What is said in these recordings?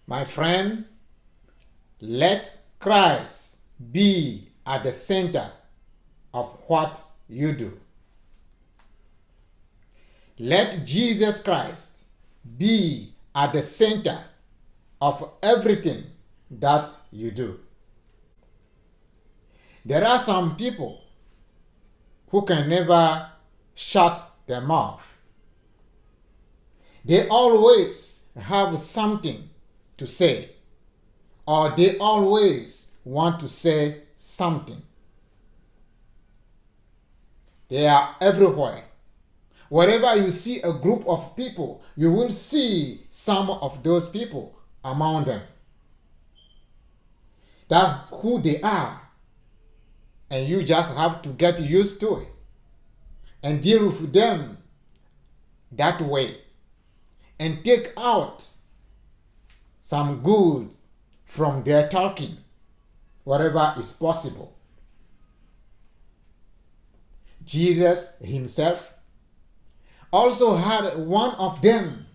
My friends, let Christ be at the center of what you do. Let Jesus Christ be at the center of everything that you do. There are some people who can never shut their mouth. They always have something to say, or they always want to say something. They are everywhere. Wherever you see a group of people, you will see some of those people among them. That's who they are. And you just have to get used to it and deal with them that way and take out some good from their talking, wherever is possible. Jesus himself also had one of them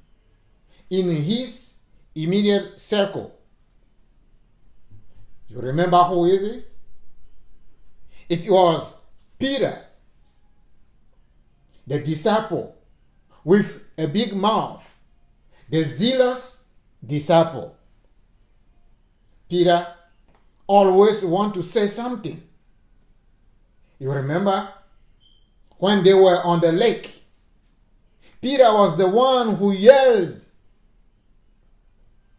in his immediate circle. You remember who is it? It was Peter, the disciple with a big mouth, the zealous disciple. Peter always want to say something. You remember when they were on the lake, Peter was the one who yelled,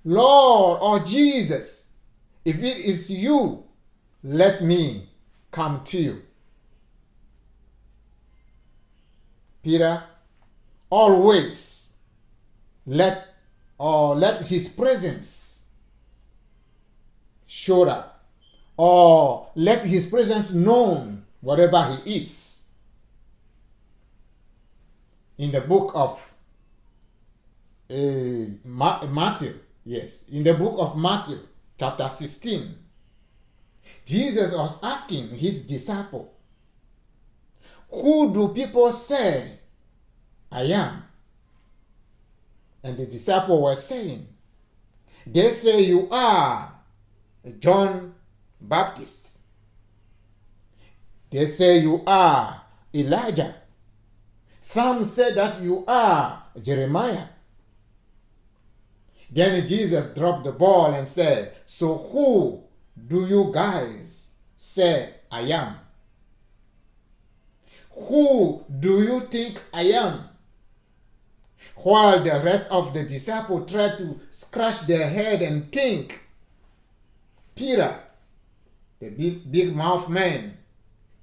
"Lord," or "Jesus, if it is you, let me come to you." Peter always let his presence show up, or let his presence known wherever he is. In the book of Matthew, in the book of Matthew, chapter 16, Jesus was asking his disciple, "Who do people say I am?" And the disciple was saying, "They say you are John Baptist. They say you are Elijah. Some say that you are Jeremiah." Then Jesus dropped the ball and said, "So who do you guys say I am? Who do you think I am?" While the rest of the disciples tried to scratch their head and think, Peter, the big mouth man,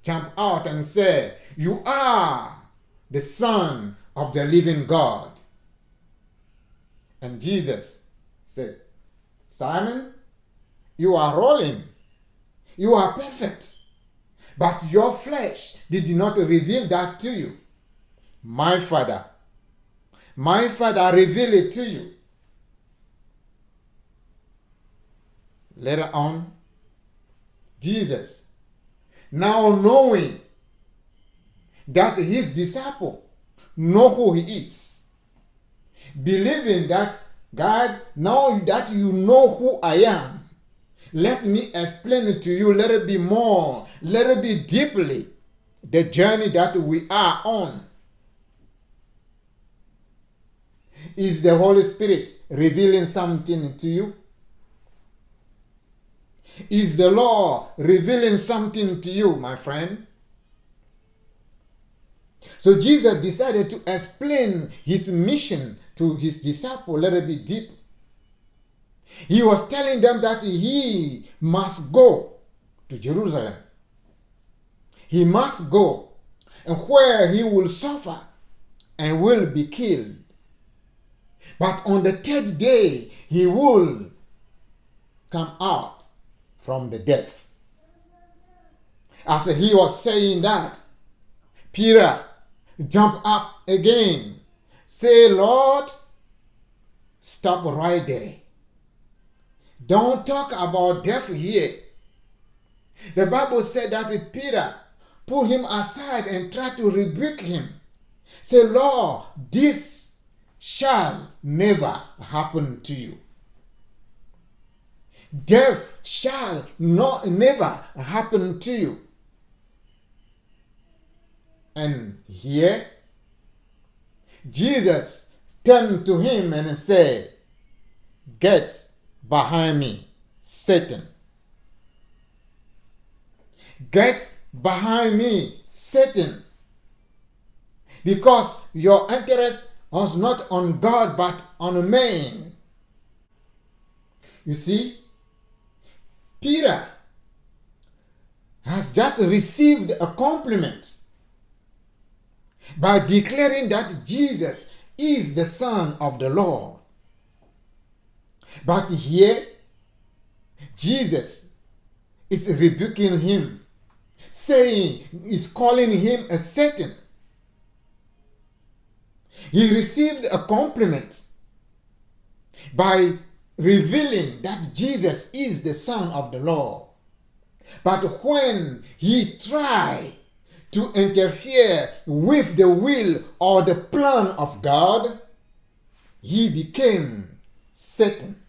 jumped out and said, "You are the Son of the living God." And Jesus said, "Simon, you are rolling. You are perfect. But your flesh did not reveal that to you. My Father revealed it to you." Later on, Jesus, now knowing that his disciple know who he is, believing that, "Guys, now that you know who I am, let me explain it to you. Let it be more, let it be deeply the journey that we are on." Is the Holy Spirit revealing something to you? Is the Lord revealing something to you, my friend? So Jesus decided to explain his mission to his disciples. Let it be deep. He was telling them that he must go to Jerusalem. He must go, and where he will suffer and will be killed. But on the third day, he will come out from the death. As he was saying that, Peter jumped up again. Say, "Lord, stop right there. Don't talk about death here." The Bible said that Peter pulled him aside and tried to rebuke him. Say, "Lord, this shall never happen to you." Death shall never happen to you. And here, Jesus turned to him and said, "Get behind me, Satan." Get behind me, Satan. Because your interest was not on God but on man. You see, Peter has just received a compliment by declaring that Jesus is the Son of the Lord. But here, Jesus is rebuking him, is calling him a Satan. He received a compliment by revealing that Jesus is the Son of the Lord. But when he tried to interfere with the will or the plan of God, he became Satan.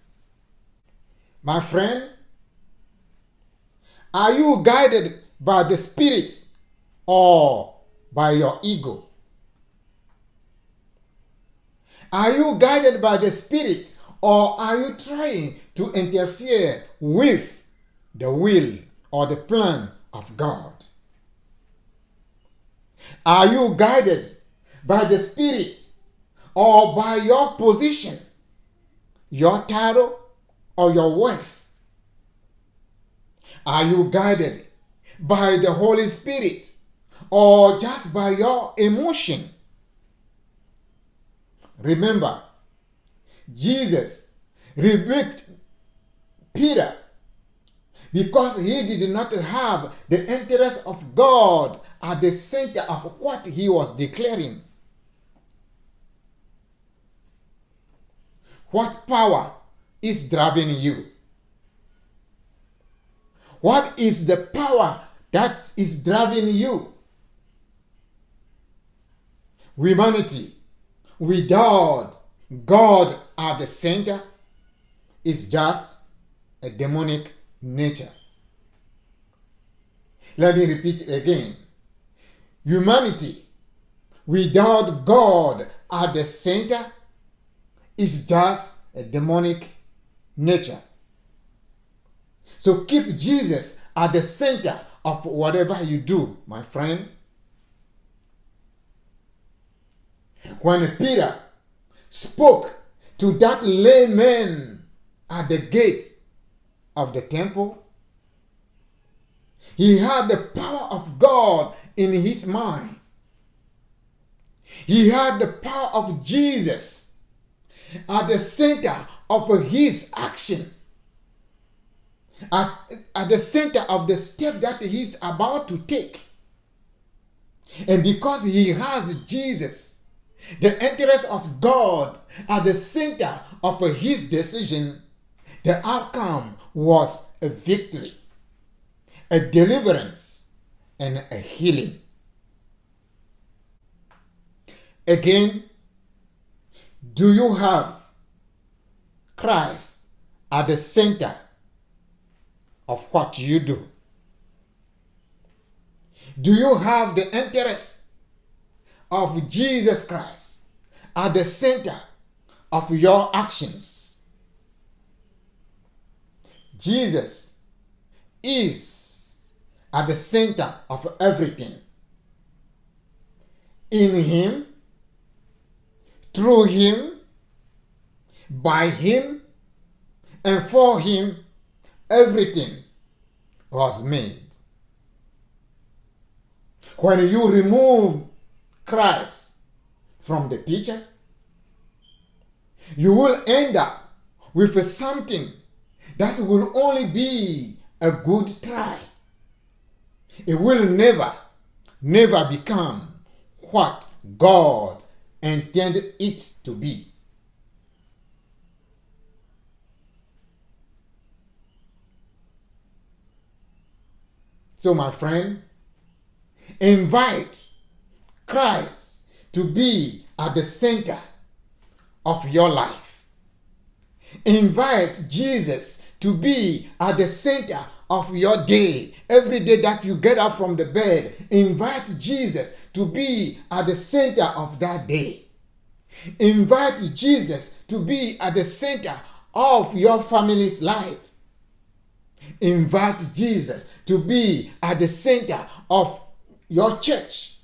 My friend, are you guided by the Spirit or by your ego? Are you guided by the Spirit or are you trying to interfere with the will or the plan of God? Are you guided by the Spirit or by your position, your title, or your wealth? Are you guided by the Holy Spirit or just by your emotion? Remember, Jesus rebuked Peter because he did not have the interest of God at the center of what he was declaring. What power is driving you? What is the power that is driving you? Humanity without God at the center is just a demonic nature. Let me repeat it again. Humanity without God at the center is just a demonic nature. So keep Jesus at the center of whatever you do, my friend. When Peter spoke to that layman at the gate of the temple, he had the power of God in his mind. He had the power of Jesus at the center of his action, at the center of the step that he's about to take. And because he has Jesus, the interest of God at the center of his decision, the outcome was a victory, a deliverance, and a healing. Again, do you have Christ at the center of what you do? Do you have the interest of Jesus Christ at the center of your actions? Jesus is at the center of everything. In him, through him, by him, and for him, everything was made. When you remove Christ from the picture, you will end up with something that will only be a good try. It will never become what God intended it to be. So, my friend, invite Christ to be at the center of your life. Invite Jesus to be at the center of your day. Every day that you get up from the bed, invite Jesus to be at the center of that day. Invite Jesus to be at the center of your family's life. Invite Jesus to be at the center of your church.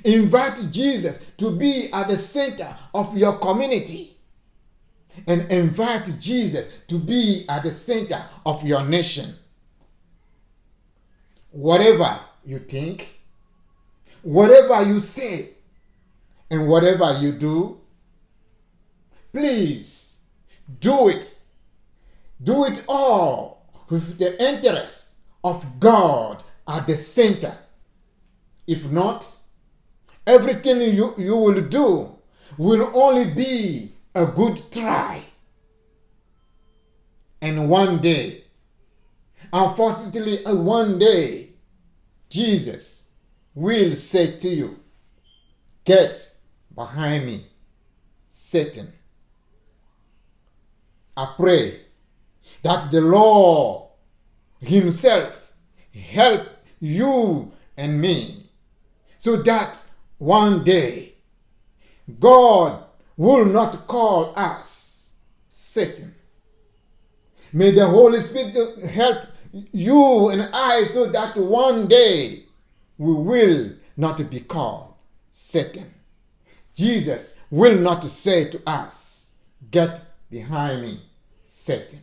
Invite Jesus to be at the center of your community. And invite Jesus to be at the center of your nation. Whatever you think, whatever you say, and whatever you do, please do it. Do it all with the interest of God at the center. If not, everything you will do will only be a good try. And one day, unfortunately, one day, Jesus will say to you, "Get behind me, Satan." I pray that the Lord himself help you and me, so that one day God will not call us Satan. May the Holy Spirit help you and I, so that one day we will not be called Satan. Jesus will not say to us, "Get behind me, Satan."